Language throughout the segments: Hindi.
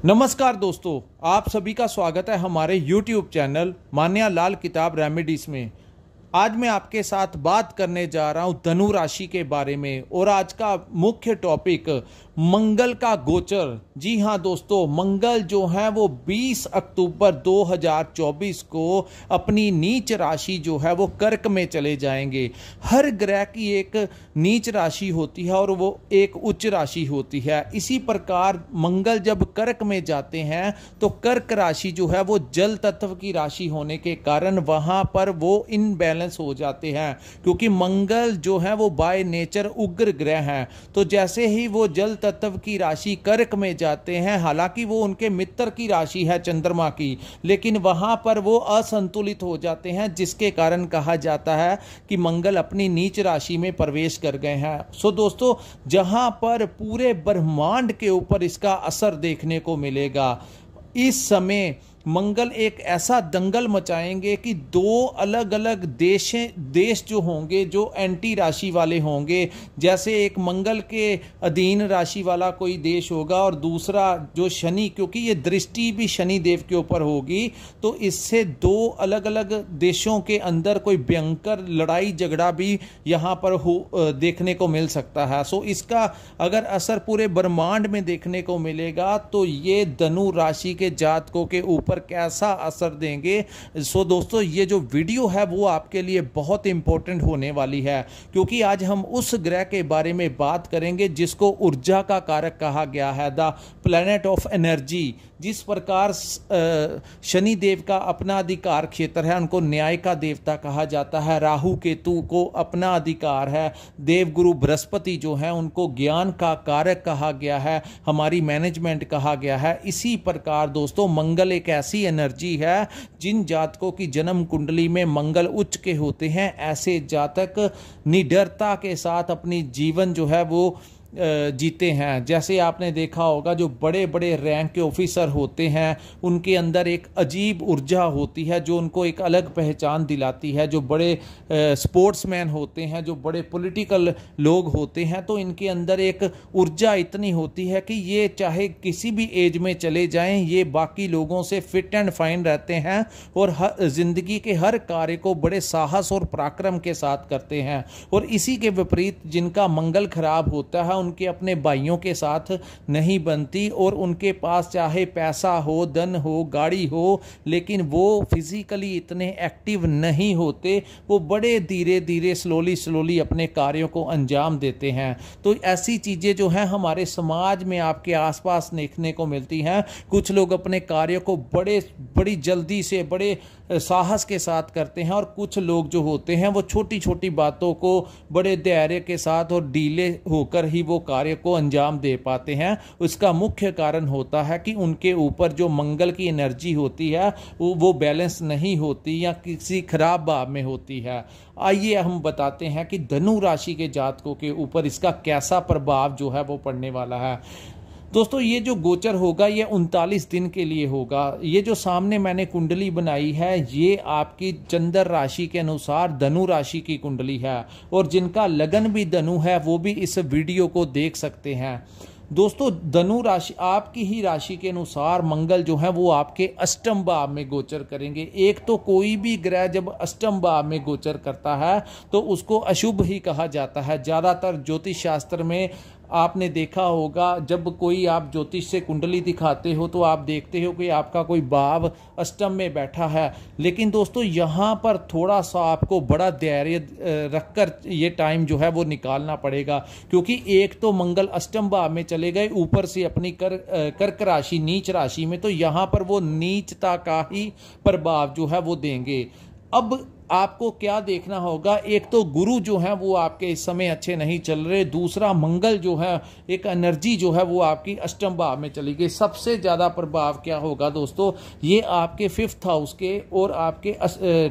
नमस्कार दोस्तों, आप सभी का स्वागत है हमारे YouTube चैनल मान्या लाल किताब रेमेडीज में। आज मैं आपके साथ बात करने जा रहा हूं धनु राशि के बारे में और आज का मुख्य टॉपिक मंगल का गोचर। जी हां दोस्तों, मंगल जो है वो 20 अक्टूबर 2024 को अपनी नीच राशि जो है वो कर्क में चले जाएंगे। हर ग्रह की एक नीच राशि होती है और वो एक उच्च राशि होती है। इसी प्रकार मंगल जब कर्क में जाते हैं तो कर्क राशि जो है वो जल तत्व की राशि होने के कारण वहां पर वो इनबैलेंस हो जाते हैं, क्योंकि मंगल जो है वो बाय नेचर उग्र ग्रह है। तो जैसे ही वो जल तत्व की राशि कर्क में जाते हैं, हालांकि वो उनके मित्र की राशि है चंद्रमा की, लेकिन वहां पर वो असंतुलित हो जाते हैं, जिसके कारण कहा जाता है कि मंगल अपनी नीच राशि में प्रवेश कर गए हैं। सो दोस्तों, जहां पर पूरे ब्रह्मांड के ऊपर इसका असर देखने को मिलेगा। इस समय मंगल एक ऐसा दंगल मचाएंगे कि दो अलग अलग देश जो होंगे, जो एंटी राशि वाले होंगे, जैसे एक मंगल के अधीन राशि वाला कोई देश होगा और दूसरा जो शनि, क्योंकि ये दृष्टि भी शनि देव के ऊपर होगी, तो इससे दो अलग अलग देशों के अंदर कोई भयंकर लड़ाई झगड़ा भी यहाँ पर देखने को मिल सकता है। सो इसका अगर असर पूरे ब्रह्मांड में देखने को मिलेगा तो ये धनु राशि के जातकों के ऊपर कैसा असर देंगे। सो दोस्तों, ये जो वीडियो है वो आपके लिए बहुत इंपॉर्टेंट होने वाली है, क्योंकि आज हम उस ग्रह के बारे में बात करेंगे जिसको ऊर्जा का कारक कहा गया है, द प्लैनेट ऑफ एनर्जी। जिस प्रकार शनि देव का अपना अधिकार क्षेत्र है, उनको न्याय का देवता कहा जाता है। राहु केतु को अपना अधिकार है। देवगुरु बृहस्पति जो है उनको ज्ञान का कारक कहा गया है, हमारी मैनेजमेंट कहा गया है। इसी प्रकार दोस्तों, मंगल एक ऐसी एनर्जी है, जिन जातकों की जन्म कुंडली में मंगल उच्च के होते हैं, ऐसे जातक निडरता के साथ अपनी जीवन जो है वो जीते हैं। जैसे आपने देखा होगा, जो बड़े बड़े रैंक के ऑफिसर होते हैं उनके अंदर एक अजीब ऊर्जा होती है जो उनको एक अलग पहचान दिलाती है। जो बड़े स्पोर्ट्समैन होते हैं, जो बड़े पॉलिटिकल लोग होते हैं, तो इनके अंदर एक ऊर्जा इतनी होती है कि ये चाहे किसी भी एज में चले जाएं, ये बाकी लोगों से फिट एंड फाइन रहते हैं और जिंदगी के हर कार्य को बड़े साहस और पराक्रम के साथ करते हैं। और इसी के विपरीत जिनका मंगल खराब होता है, उनके अपने भाइयों के साथ नहीं बनती और उनके पास चाहे पैसा हो, धन हो, गाड़ी हो, लेकिन वो फिजिकली इतने एक्टिव नहीं होते। वो बड़े धीरे धीरे स्लोली अपने कार्यों को अंजाम देते हैं। तो ऐसी चीजें जो हैं हमारे समाज में आपके आसपास देखने को मिलती हैं। कुछ लोग अपने कार्यों को बड़ी जल्दी से, बड़े साहस के साथ करते हैं, और कुछ लोग जो होते हैं वो छोटी छोटी बातों को बड़े धैर्य के साथ और ढीले होकर ही वो कार्य को अंजाम दे पाते हैं। उसका मुख्य कारण होता है कि उनके ऊपर जो मंगल की एनर्जी होती है वो बैलेंस नहीं होती या किसी खराब भाव में होती है। आइए हम बताते हैं कि धनु राशि के जातकों के ऊपर इसका कैसा प्रभाव जो है वो पड़ने वाला है। दोस्तों, ये जो गोचर होगा ये 39 दिन के लिए होगा। ये जो सामने मैंने कुंडली बनाई है, ये आपकी चंद्र राशि के अनुसार धनु राशि की कुंडली है, और जिनका लगन भी धनु है वो भी इस वीडियो को देख सकते हैं। दोस्तों, धनु राशि आपकी ही राशि के अनुसार मंगल जो है वो आपके अष्टम भाव में गोचर करेंगे। एक तो कोई भी ग्रह जब अष्टम भाव में गोचर करता है तो उसको अशुभ ही कहा जाता है। ज्यादातर ज्योतिष शास्त्र में आपने देखा होगा, जब कोई आप ज्योतिष से कुंडली दिखाते हो तो आप देखते हो कि आपका कोई भाव अष्टम में बैठा है। लेकिन दोस्तों, यहाँ पर थोड़ा सा आपको बड़ा धैर्य रखकर ये टाइम जो है वो निकालना पड़ेगा, क्योंकि एक तो मंगल अष्टम भाव में चले गए, ऊपर से अपनी कर्क राशि नीच राशि में, तो यहाँ पर वो नीचता का ही प्रभाव जो है वो देंगे। अब आपको क्या देखना होगा, एक तो गुरु जो है वो आपके इस समय अच्छे नहीं चल रहे, दूसरा मंगल जो है एक एनर्जी जो है वो आपकी अष्टम भाव में चली गई। सबसे ज्यादा प्रभाव क्या होगा दोस्तों, ये आपके 5th हाउस के और आपके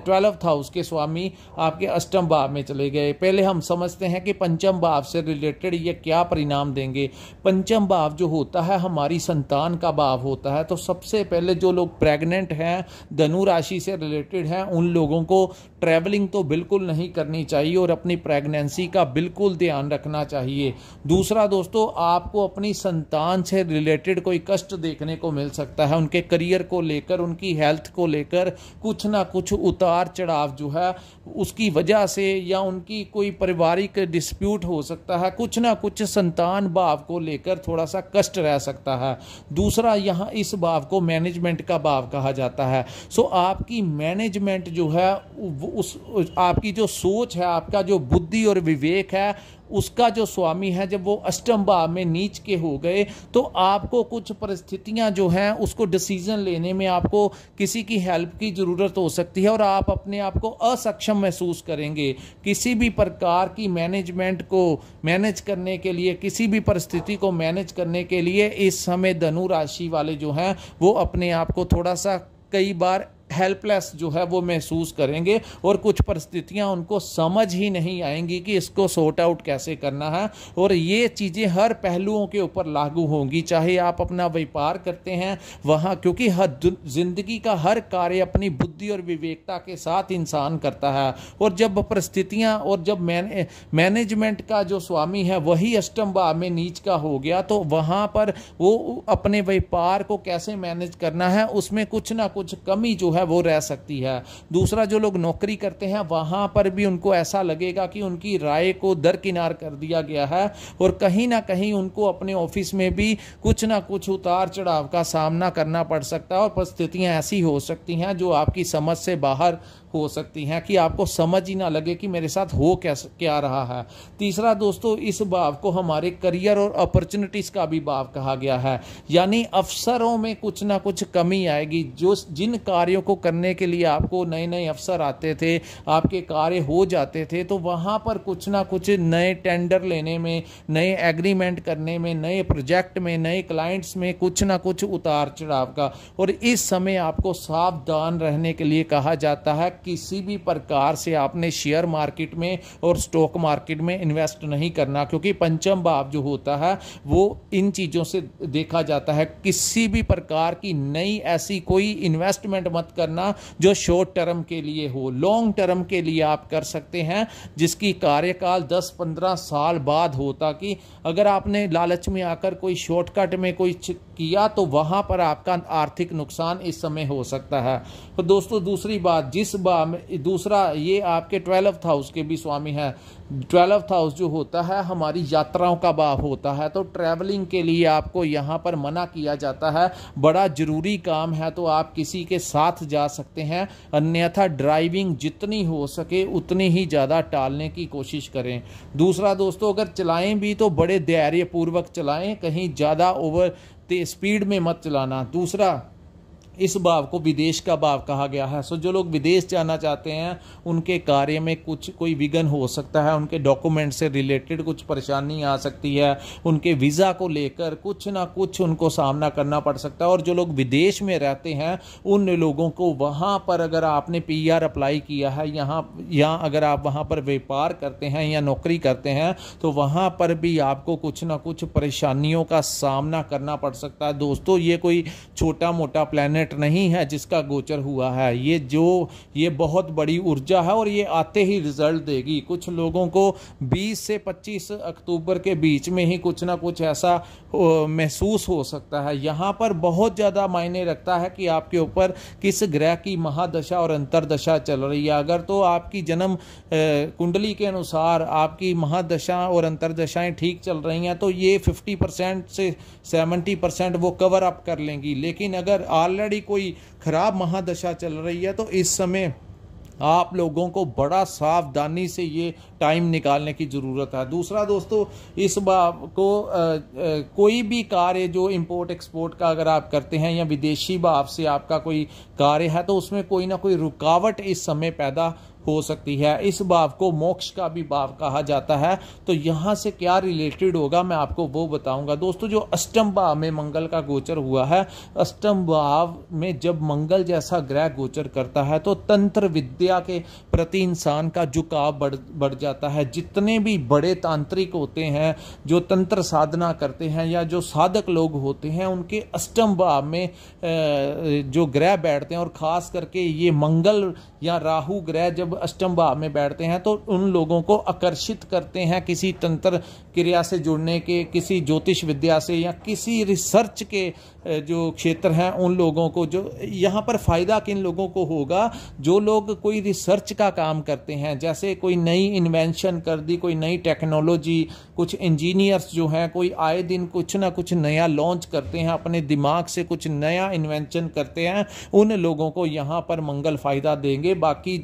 12th हाउस के स्वामी आपके अष्टम भाव में चले गए। पहले हम समझते हैं कि पंचम भाव से रिलेटेड ये क्या परिणाम देंगे। पंचम भाव जो होता है हमारी संतान का भाव होता है। तो सबसे पहले जो लोग प्रेग्नेंट हैं, धनु राशि से रिलेटेड हैं, उन लोगों को ट्रैवलिंग तो बिल्कुल नहीं करनी चाहिए और अपनी प्रेगनेंसी का बिल्कुल ध्यान रखना चाहिए। दूसरा दोस्तों, आपको अपनी संतान से रिलेटेड कोई कष्ट देखने को मिल सकता है, उनके करियर को लेकर, उनकी हेल्थ को लेकर कुछ ना कुछ उतार चढ़ाव जो है उसकी वजह से, या उनकी कोई पारिवारिक डिस्प्यूट हो सकता है, कुछ ना कुछ संतान भाव को लेकर थोड़ा सा कष्ट रह सकता है। दूसरा, यहाँ इस भाव को मैनेजमेंट का भाव कहा जाता है। सो आपकी मैनेजमेंट जो है उस आपकी जो सोच है, आपका जो बुद्धि और विवेक है, उसका जो स्वामी है, जब वो अष्टम भाव में नीच के हो गए तो आपको कुछ परिस्थितियां जो हैं उसको डिसीजन लेने में आपको किसी की हेल्प की ज़रूरत हो सकती है और आप अपने आप को असक्षम महसूस करेंगे। किसी भी प्रकार की मैनेजमेंट को मैनेज करने के लिए, किसी भी परिस्थिति को मैनेज करने के लिए इस समय धनु राशि वाले जो हैं वो अपने आप को थोड़ा सा कई बार हेल्पलेस जो है वो महसूस करेंगे और कुछ परिस्थितियां उनको समझ ही नहीं आएंगी कि इसको सॉर्ट आउट कैसे करना है। और ये चीज़ें हर पहलुओं के ऊपर लागू होंगी, चाहे आप अपना व्यापार करते हैं वहाँ, क्योंकि हर जिंदगी का हर कार्य अपनी बुद्धि और विवेकता के साथ इंसान करता है। और जब परिस्थितियां और जब मैनेजमेंट का जो स्वामी है वही अष्टम भाव में नीच का हो गया तो वहाँ पर वो अपने व्यापार को कैसे मैनेज करना है उसमें कुछ ना कुछ कमी जो है वो रह सकती है। दूसरा, जो लोग नौकरी करते हैं वहां पर भी उनको ऐसा लगेगा कि उनकी राय को दरकिनार कर दिया गया है और कहीं ना कहीं उनको अपने ऑफिस में भी कुछ ना कुछ उतार चढ़ाव का सामना करना पड़ सकता है और परिस्थितियां ऐसी हो सकती हैं जो आपकी समझ से बाहर हो सकती हैं कि आपको समझ ही ना लगे कि मेरे साथ हो क्या रहा है। तीसरा दोस्तों, इस भाव को हमारे करियर और अपॉर्चुनिटीज का भी भाव कहा गया है, यानी अवसरों में कुछ ना कुछ कमी आएगी। जो जिन कार्यों को करने के लिए आपको नए नए अवसर आते थे, आपके कार्य हो जाते थे, तो वहां पर कुछ ना कुछ नए टेंडर लेने में, नए एग्रीमेंट करने में, नए प्रोजेक्ट में, नए क्लाइंट्स में कुछ ना कुछ उतार चढ़ाव का। और इस समय आपको सावधान रहने के लिए कहा जाता है, किसी भी प्रकार से आपने शेयर मार्केट में और स्टॉक मार्केट में इन्वेस्ट नहीं करना, क्योंकि पंचम भाव जो होता है वो इन चीज़ों से देखा जाता है। किसी भी प्रकार की नई ऐसी कोई इन्वेस्टमेंट मत करना जो शॉर्ट टर्म के लिए हो। लॉन्ग टर्म के लिए आप कर सकते हैं जिसकी कार्यकाल 10-15 साल बाद हो, ताकि अगर आपने लालच में आकर कोई शॉर्टकट में कोई किया तो वहां पर आपका आर्थिक नुकसान इस समय हो सकता है। तो दोस्तों, दूसरी बात, दूसरा ये आपके 12th हाउस के भी स्वामी है। 12th हाउस जो होता है हमारी यात्राओं का भाव होता है, तो ट्रैवलिंग के लिए आपको यहाँ पर मना किया जाता है। बड़ा जरूरी काम है तो आप किसी के साथ जा सकते हैं, अन्यथा ड्राइविंग जितनी हो सके उतनी ही ज़्यादा टालने की कोशिश करें। दूसरा दोस्तों, अगर चलाएं भी तो बड़े धैर्यपूर्वक चलाएं, कहीं ज़्यादा ओवर स्पीड में मत चलाना। दूसरा, इस भाव को विदेश का भाव कहा गया है। सो जो लोग विदेश जाना चाहते हैं उनके कार्य में कोई विघ्न हो सकता है, उनके डॉक्यूमेंट से रिलेटेड कुछ परेशानी आ सकती है, उनके वीज़ा को लेकर कुछ ना कुछ उनको सामना करना पड़ सकता है। और जो लोग विदेश में रहते हैं उन लोगों को वहाँ पर, अगर आपने PR अप्लाई किया है, यहाँ अगर आप वहाँ पर व्यापार करते हैं या नौकरी करते हैं तो वहाँ पर भी आपको कुछ ना कुछ परेशानियों का सामना करना पड़ सकता है। दोस्तों, ये कोई छोटा मोटा प्लैनेट नहीं है जिसका गोचर हुआ है, ये बहुत बड़ी ऊर्जा है और ये आते ही रिजल्ट देगी। कुछ लोगों को 20 से 25 अक्टूबर के बीच में ही कुछ ना कुछ ऐसा महसूस हो सकता है। यहाँ पर बहुत ज़्यादा मायने रखता है कि आपके ऊपर किस ग्रह की महादशा और अंतरदशा चल रही है। अगर तो आपकी जन्म कुंडली के अनुसार आपकी महादशा और अंतरदशाएं ठीक चल रही हैं तो ये 50% से 70% वो कवर अप कर लेंगी। लेकिन अगर ऑलरेडी कोई खराब महादशा चल रही है तो इस समय आप लोगों को बड़ा सावधानी से ये टाइम निकालने की ज़रूरत है। दूसरा दोस्तों, इस बात को कोई भी कार्य जो इंपोर्ट एक्सपोर्ट का अगर आप करते हैं या विदेशी भाव से आपका कोई कार्य है तो उसमें कोई ना कोई रुकावट इस समय पैदा हो सकती है। इस भाव को मोक्ष का भी भाव कहा जाता है। तो यहाँ से क्या रिलेटेड होगा मैं आपको वो बताऊंगा। दोस्तों, जो अष्टम भाव में मंगल का गोचर हुआ है, अष्टम भाव में जब मंगल जैसा ग्रह गोचर करता है तो तंत्र विद्या के प्रति इंसान का झुकाव बढ़ जाता जाता है। जितने भी बड़े तांत्रिक होते हैं, जो तंत्र साधना करते हैं या जो साधक लोग होते हैं, उनके अष्टम भाव में जो ग्रह बैठते हैं, और खास करके ये मंगल या राहु ग्रह जब अष्टम भाव में बैठते हैं तो उन लोगों को आकर्षित करते हैं किसी तंत्र क्रिया से जुड़ने के, किसी ज्योतिष विद्या से या किसी रिसर्च के जो क्षेत्र हैं उन लोगों को। जो यहाँ पर फायदा किन लोगों को होगा? जो लोग कोई रिसर्च का काम करते हैं, जैसे कोई नई इन्वेंशन कर दी, कोई नई टेक्नोलॉजी, कुछ इंजीनियर्स जो हैं कोई आए दिन कुछ ना कुछ नया लॉन्च करते हैं, अपने दिमाग से कुछ नया इन्वेंशन करते हैं, उन लोगों को यहाँ पर मंगल फायदा देंगे। बाकी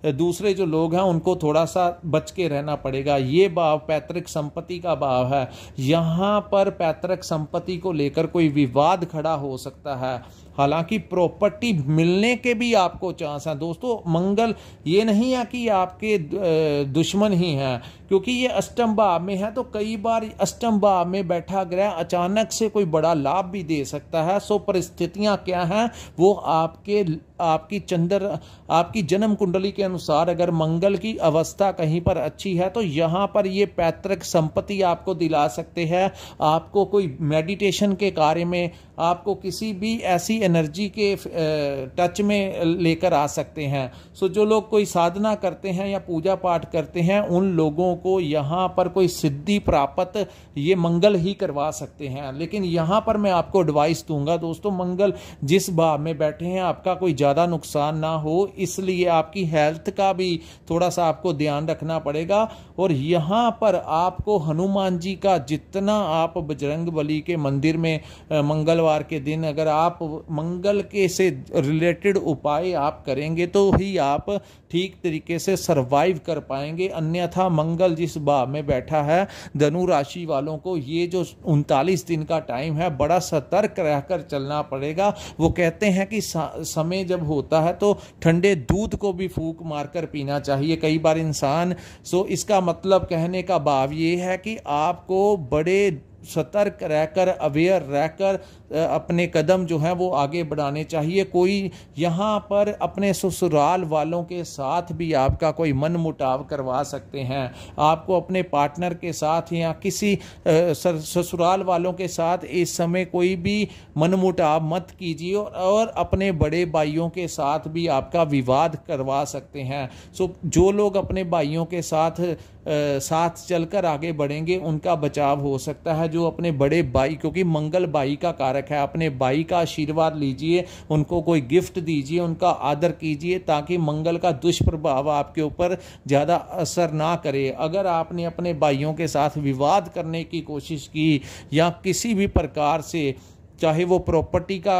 दूसरे जो लोग हैं उनको थोड़ा सा बच के रहना पड़ेगा। ये भाव पैतृक संपत्ति का भाव है। यहाँ पर पैतृक संपत्ति को लेकर कोई विवाद खड़ा हो सकता है। हालांकि प्रॉपर्टी मिलने के भी आपको चांस है दोस्तों। मंगल ये नहीं है कि आपके दुश्मन ही हैं, क्योंकि ये अष्टम भाव में है, तो कई बार अष्टम भाव में बैठा ग्रह अचानक से कोई बड़ा लाभ भी दे सकता है। सो परिस्थितियां क्या हैं वो आपकी जन्म कुंडली के अनुसार अगर मंगल की अवस्था कहीं पर अच्छी है तो यहाँ पर ये पैतृक संपत्ति आपको दिला सकते हैं। आपको कोई मेडिटेशन के कार्य में, आपको किसी भी ऐसी एनर्जी के टच में लेकर आ सकते हैं। सो जो लोग कोई साधना करते हैं या पूजा पाठ करते हैं उन लोगों को यहाँ पर कोई सिद्धि प्राप्त ये मंगल ही करवा सकते हैं। लेकिन यहाँ पर मैं आपको एडवाइस दूंगा दोस्तों, मंगल जिस भाव में बैठे हैं आपका कोई ज़्यादा नुकसान ना हो, इसलिए आपकी हेल्थ का भी थोड़ा सा आपको ध्यान रखना पड़ेगा। और यहाँ पर आपको हनुमान जी का जितना आप बजरंगबली के मंदिर में मंगलवार के दिन अगर आप मंगल के से रिलेटेड उपाय आप करेंगे तो ही आप ठीक तरीके से सरवाइव कर पाएंगे। अन्यथा मंगल जिस भाव में बैठा है, धनु राशि वालों को ये जो 39 दिन का टाइम है बड़ा सतर्क रहकर चलना पड़ेगा। वो कहते हैं कि समय जब होता है तो ठंडे दूध को भी फूंक मारकर पीना चाहिए कई बार इंसान। सो इसका मतलब कहने का भाव ये है कि आपको बड़े सतर्क रहकर, अवेयर रहकर अपने कदम जो हैं वो आगे बढ़ाने चाहिए। कोई यहाँ पर अपने ससुराल वालों के साथ भी आपका कोई मन मुटाव करवा सकते हैं। आपको अपने पार्टनर के साथ या किसी ससुराल वालों के साथ इस समय कोई भी मन मुटाव मत कीजिए, और अपने बड़े भाइयों के साथ भी आपका विवाद करवा सकते हैं। सो जो लोग अपने भाइयों के साथ चलकर आगे बढ़ेंगे उनका बचाव हो सकता है। जो अपने बड़े भाई, क्योंकि मंगल भाई का कारक है, अपने भाई का आशीर्वाद लीजिए, उनको कोई गिफ्ट दीजिए, उनका आदर कीजिए ताकि मंगल का दुष्प्रभाव आपके ऊपर ज़्यादा असर ना करे। अगर आपने अपने भाइयों के साथ विवाद करने की कोशिश की या किसी भी प्रकार से, चाहे वो प्रॉपर्टी का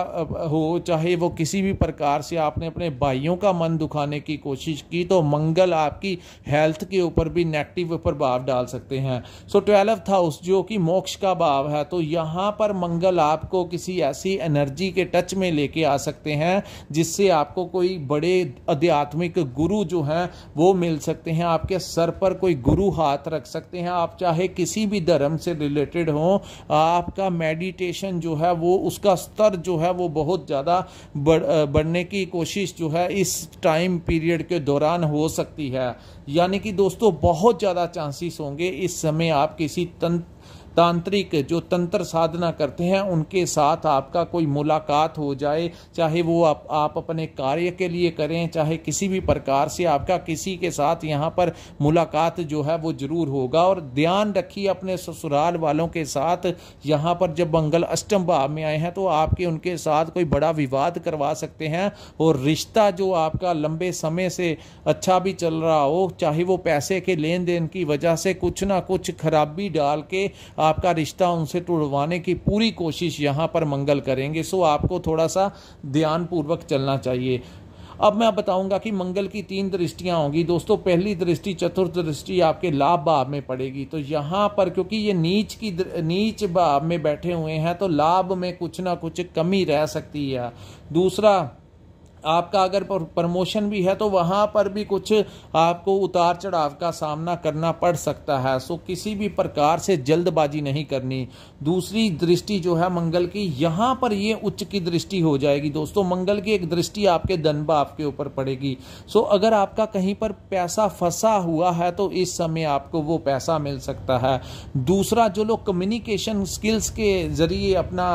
हो, चाहे वो किसी भी प्रकार से आपने अपने भाइयों का मन दुखाने की कोशिश की, तो मंगल आपकी हेल्थ के ऊपर भी नेगेटिव प्रभाव डाल सकते हैं। सो 12th हाउस जो कि मोक्ष का भाव है, तो यहाँ पर मंगल आपको किसी ऐसी एनर्जी के टच में लेके आ सकते हैं जिससे आपको कोई बड़े आध्यात्मिक गुरु जो हैं वो मिल सकते हैं। आपके सर पर कोई गुरु हाथ रख सकते हैं। आप चाहे किसी भी धर्म से रिलेटेड हो, आपका मेडिटेशन जो है वो उसका स्तर जो है वो बहुत ज़्यादा बढ़ने की कोशिश जो है इस टाइम पीरियड के दौरान हो सकती है। यानी कि दोस्तों बहुत ज़्यादा चांसेस होंगे इस समय आप किसी तांत्रिक जो तंत्र साधना करते हैं उनके साथ आपका कोई मुलाकात हो जाए, चाहे वो आप अपने कार्य के लिए करें, चाहे किसी भी प्रकार से आपका किसी के साथ यहाँ पर मुलाकात जो है वो जरूर होगा। और ध्यान रखिए अपने ससुराल वालों के साथ, यहाँ पर जब मंगल अष्टम भाव में आए हैं तो आपके उनके साथ कोई बड़ा विवाद करवा सकते हैं। और रिश्ता जो आपका लंबे समय से अच्छा भी चल रहा हो, चाहे वो पैसे के लेन देन की वजह से कुछ ना कुछ खराबी डाल के आपका रिश्ता उनसे टुड़वाने की पूरी कोशिश यहाँ पर मंगल करेंगे। सो आपको थोड़ा सा ध्यानपूर्वक चलना चाहिए। अब मैं बताऊंगा कि मंगल की 3 दृष्टियां होंगी दोस्तों। पहली दृष्टि, चतुर्थ दृष्टि आपके लाभ भाव में पड़ेगी। तो यहाँ पर क्योंकि ये नीच भाव में बैठे हुए हैं तो लाभ में कुछ ना कुछ कमी रह सकती है। दूसरा, आपका अगर प्रमोशन भी है तो वहाँ पर भी कुछ आपको उतार चढ़ाव का सामना करना पड़ सकता है। सो किसी भी प्रकार से जल्दबाजी नहीं करनी। दूसरी दृष्टि जो है मंगल की, यहाँ पर ये उच्च की दृष्टि हो जाएगी दोस्तों। मंगल की एक दृष्टि आपके धन भाव के ऊपर पड़ेगी। सो अगर आपका कहीं पर पैसा फंसा हुआ है तो इस समय आपको वो पैसा मिल सकता है। दूसरा, जो लोग कम्युनिकेशन स्किल्स के जरिए अपना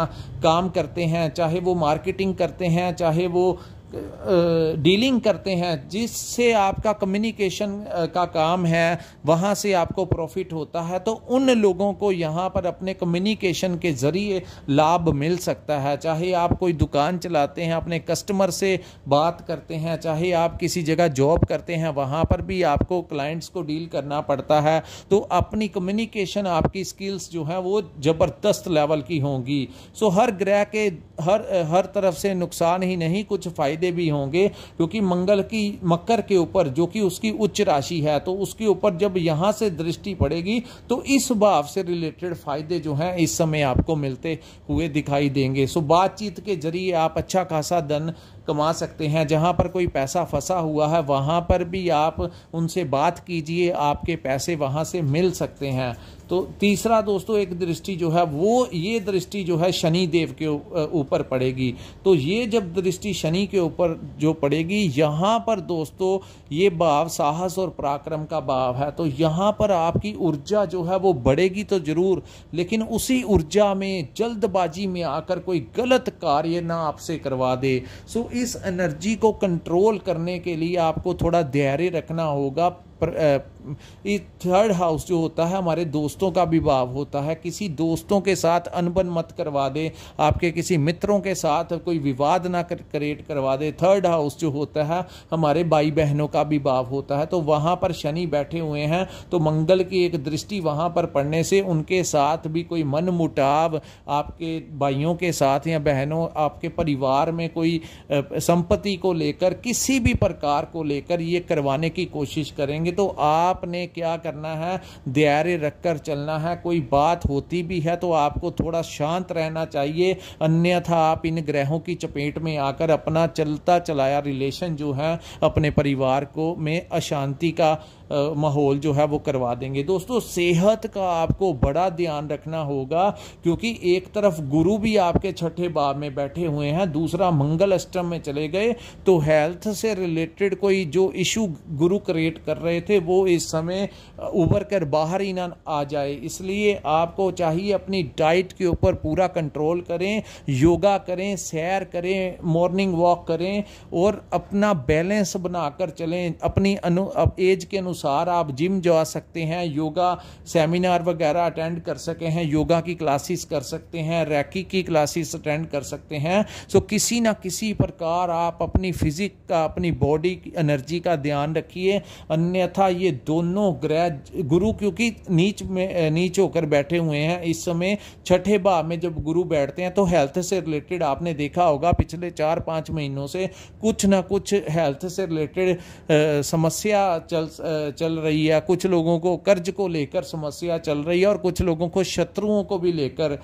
काम करते हैं, चाहे वो मार्केटिंग करते हैं, चाहे वो डीलिंग करते हैं, जिससे आपका कम्युनिकेशन का काम है, वहाँ से आपको प्रॉफिट होता है, तो उन लोगों को यहाँ पर अपने कम्युनिकेशन के ज़रिए लाभ मिल सकता है। चाहे आप कोई दुकान चलाते हैं, अपने कस्टमर से बात करते हैं, चाहे आप किसी जगह जॉब करते हैं, वहाँ पर भी आपको क्लाइंट्स को डील करना पड़ता है, तो अपनी कम्युनिकेशन, आपकी स्किल्स जो है वो ज़बरदस्त लेवल की होंगी। सो हर ग्रह के हर तरफ से नुकसान ही नहीं, कुछ फायदे भी होंगे, क्योंकि मंगल की मकर के ऊपर, जो कि उसकी उच्च राशि है, तो उसके ऊपर जब यहां से दृष्टि पड़ेगी तो इस भाव से रिलेटेड फायदे जो हैं इस समय आपको मिलते हुए दिखाई देंगे। सो बातचीत के जरिए आप अच्छा खासा धन कमा सकते हैं। जहां पर कोई पैसा फंसा हुआ है वहां पर भी आप उनसे बात कीजिए, आपके पैसे वहां से मिल सकते हैं। तो तीसरा दोस्तों, एक दृष्टि जो है वो, ये दृष्टि जो है शनि देव के ऊपर पड़ेगी। तो ये जब दृष्टि शनि के ऊपर जो पड़ेगी, यहाँ पर दोस्तों ये भाव साहस और पराक्रम का भाव है। तो यहाँ पर आपकी ऊर्जा जो है वो बढ़ेगी तो जरूर, लेकिन उसी ऊर्जा में जल्दबाजी में आकर कोई गलत कार्य ना आपसे करवा दे। सो इस एनर्जी को कंट्रोल करने के लिए आपको थोड़ा धैर्य रखना होगा। थर्ड हाउस जो होता है हमारे दोस्तों का भी भाव होता है। किसी दोस्तों के साथ अनबन मत करवा दे, आपके किसी मित्रों के साथ कोई विवाद ना क्रिएट करवा दे। थर्ड हाउस जो होता है हमारे भाई बहनों का भी भाव होता है। तो वहां पर शनि बैठे हुए हैं, तो मंगल की एक दृष्टि वहां पर पड़ने से उनके साथ भी कोई मन मुटाव, आपके भाइयों के साथ या बहनों, आपके परिवार में कोई संपत्ति को लेकर, किसी भी प्रकार को लेकर ये करवाने की कोशिश करेंगे, तो आपने क्या करना है, धैर्य रखकर चलना है। कोई बात होती भी है तो आपको थोड़ा शांत रहना चाहिए, अन्यथा आप इन ग्रहों की चपेट में आकर अपना चलता चलाया रिलेशन जो है अपने परिवार को में अशांति का माहौल जो है वो करवा देंगे। दोस्तों सेहत का आपको बड़ा ध्यान रखना होगा, क्योंकि एक तरफ गुरु भी आपके छठे भाव में बैठे हुए हैं, दूसरा मंगल अष्टम में चले गए, तो हेल्थ से रिलेटेड कोई जो इशू गुरु क्रिएट कर रहे थे वो इस समय उभर कर बाहर ही ना आ जाए। इसलिए आपको चाहिए अपनी डाइट के ऊपर पूरा कंट्रोल करें, योगा करें, सैर करें, मॉर्निंग वॉक करें और अपना बैलेंस बनाकर चलें। अपनी एज के अनुसार आप जिम जा सकते हैं, योगा सेमिनार वगैरह अटेंड कर सके हैं, योगा की क्लासेस कर सकते हैं, रैकी की क्लासेस अटेंड कर सकते हैं। सो किसी ना किसी प्रकार आप अपनी फिजिक का, अपनी बॉडी की एनर्जी का ध्यान रखिए, अन्यथा ये दोनों ग्रह, गुरु क्योंकि नीच होकर बैठे हुए हैं इस समय, छठे भाव में जब गुरु बैठते हैं तो हेल्थ से रिलेटेड आपने देखा होगा पिछले 4-5 महीनों से कुछ ना कुछ हेल्थ से रिलेटेड समस्या चल रही है। कुछ लोगों को कर्ज को लेकर समस्या चल रही है और कुछ लोगों को शत्रुओं को भी लेकर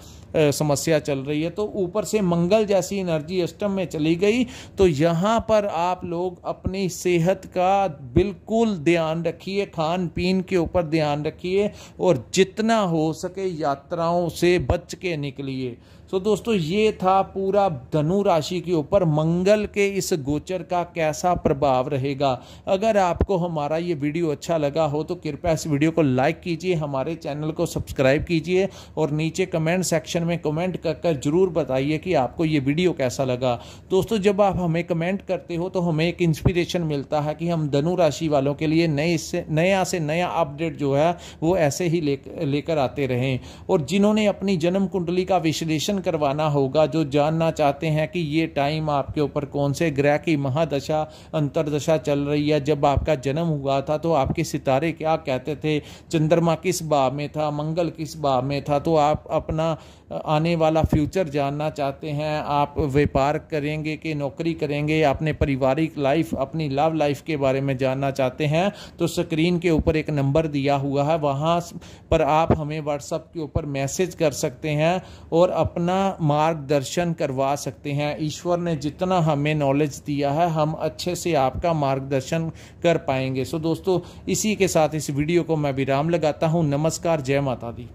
समस्या चल रही है। तो ऊपर से मंगल जैसी एनर्जी अष्टम में चली गई, तो यहाँ पर आप लोग अपनी सेहत का बिल्कुल ध्यान रखिए, खान पीन के ऊपर ध्यान रखिए और जितना हो सके यात्राओं से बच के निकलिए। तो दोस्तों ये था पूरा धनु राशि के ऊपर मंगल के इस गोचर का कैसा प्रभाव रहेगा। अगर आपको हमारा ये वीडियो अच्छा लगा हो तो कृपया इस वीडियो को लाइक कीजिए, हमारे चैनल को सब्सक्राइब कीजिए और नीचे कमेंट सेक्शन में कमेंट कर जरूर बताइए कि आपको ये वीडियो कैसा लगा। दोस्तों जब आप हमें कमेंट करते हो तो हमें एक इंस्पिरेशन मिलता है कि हम धनु राशि वालों के लिए नया से नया अपडेट जो है वो ऐसे ही लेकर आते रहें। और जिन्होंने अपनी जन्म कुंडली का विश्लेषण करवाना होगा, जो जानना चाहते हैं कि ये टाइम आपके ऊपर कौन से ग्रह की महादशा अंतरदशा चल रही है, जब आपका जन्म हुआ था तो आपके सितारे क्या कहते थे, चंद्रमा किस भाव में था, मंगल किस भाव में था, तो आप अपना आने वाला फ्यूचर जानना चाहते हैं, आप व्यापार करेंगे कि नौकरी करेंगे, अपने पारिवारिक लाइफ, अपनी लव लाइफ के बारे में जानना चाहते हैं, तो स्क्रीन स्क्रीन के ऊपर एक नंबर दिया हुआ है, वहाँ पर आप हमें व्हाट्सएप के ऊपर मैसेज कर सकते हैं और अपना मार्गदर्शन करवा सकते हैं। ईश्वर ने जितना हमें नॉलेज दिया है हम अच्छे से आपका मार्गदर्शन कर पाएंगे। सो दोस्तों, इसी के साथ इस वीडियो को मैं विराम लगाता हूँ। नमस्कार, जय माता दी।